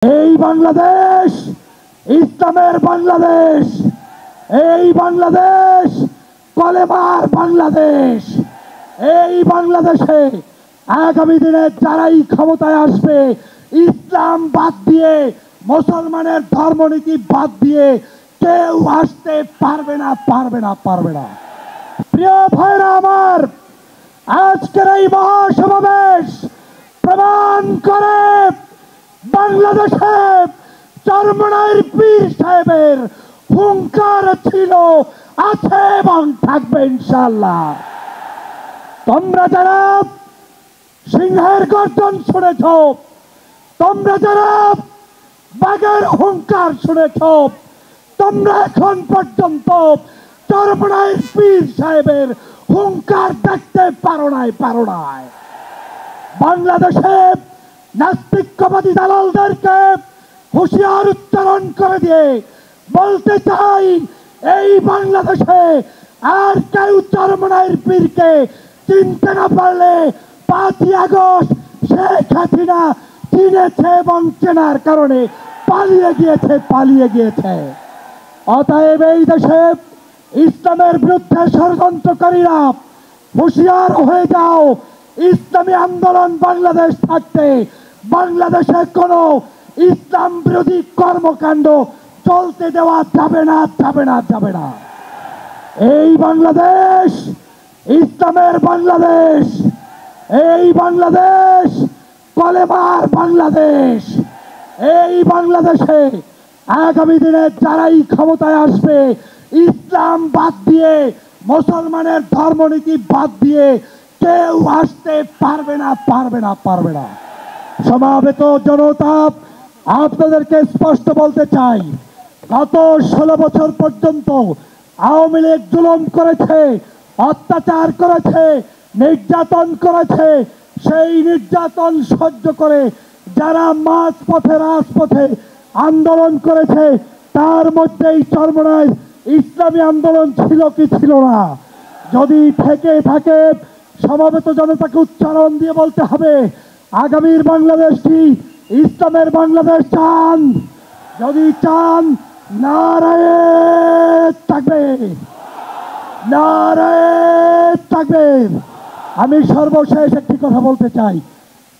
এই বাংলাদেশ ইসলামের বাংলাদেশ, এই বাংলাদেশ কলেমার বাংলাদেশ। এই বাংলাদেশে আগামী দিনে যারাই ক্ষমতায় আসবে, ইসলাম বাদ দিয়ে, মুসলমানের ধর্মনীতি বাদ দিয়ে কেউ আসতে পারবে না, পারবে না, পারবে না। প্রিয় ভাইরা আমার, আজকের এই মহাসমাবেশ প্রমাণ করে বাংলাদেশে চরমনাইর পীর সাহেবের হুঙ্কার ছিল, আছে এবং থাকবে ইনশাআল্লাহ। তোমরা যারা সিংহের গর্জন শুনেছ, তোমরা যারা বাঘের হুঙ্কার শুনেছ, তোমরা এখন পর্যন্ত চরমনাইর পীর সাহেবের হুঙ্কার দেখতে পারো নাই। বাংলাদেশে নাস্তিকবাদী দালালদেরকে হুঁশিয়ার উচ্চারণ করে দিয়ে বলতে চাই, এই বাংলাদেশে আর কেউ চরমনাইর পীরকে চিনতে না পারলে 5ই আগস্ট শেখ হাসিনা চিনেছে এবং চেনার কারণে পালিয়ে গিয়েছে। অতএব এই দেশে ইসলামের বিরুদ্ধে ষড়যন্ত্রকারীরা হুঁশিয়ার হয়ে যাও। ইসলামী আন্দোলন বাংলাদেশ থাকতে বাংলাদেশে কোনো ইসলাম বিরোধী কর্মকাণ্ড চলতে দেওয়া যাবে না। এই বাংলাদেশ ইসলামের বাংলাদেশ, এই বাংলাদেশ কলেমার বাংলাদেশ। এই বাংলাদেশে আগামী দিনে যারাই ক্ষমতায় আসবে, ইসলাম বাদ দিয়ে, মুসলমানের ধর্মনীতি বাদ দিয়ে কেউ আসতে পারবে না। সমাবেত জনতা, আপনাদেরকে স্পষ্ট বলতে চাই, গত 16 বছর পর্যন্ত আওয়ামী লীগ জুলুম করেছে, অত্যাচার করেছে, নির্যাতন করেছে। সেই নির্যাতন সহ্য করে যারা মাঝপথে রাজপথে আন্দোলন করেছে, তার মধ্যেই চরমনাই ইসলামী আন্দোলন ছিল কি ছিল না? যদি থেকে থাকে, সমবেত জনতাকে উচ্চারণ দিয়ে বলতে হবে, আগামীর বাংলাদেশটি ইসলামের বাংলাদেশ চান? যদি চান, নারায়ে তাকবীর, নারায়ে তাকবীর। আমি সর্বশেষ একটি কথা বলতে চাই,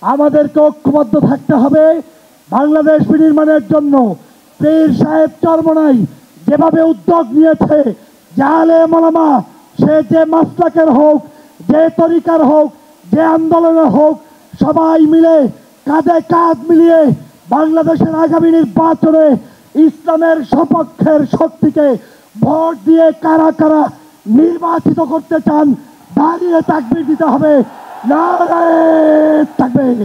আমাদেরকে ঐক্যবদ্ধ থাকতে হবে বাংলাদেশ বিনির্মাণের জন্য। পীর সাহেব চরমনাই যেভাবে উদ্যোগ নিয়েছে, যে আলেম ওলামা, সে যে মাসলাকের হোক, যে তরিকার হোক, যে আন্দোলনের হোক, সবাই মিলে কাঁধে কাঁধ মিলিয়ে বাংলাদেশের আগামী নির্বাচনে ইসলামের সপক্ষের শক্তিকে ভোট দিয়ে কারা কারা নির্বাচিত করতে চান, দাঁড়িয়ে তাকবীর দিতে হবে। নারায়ে তাকবীর।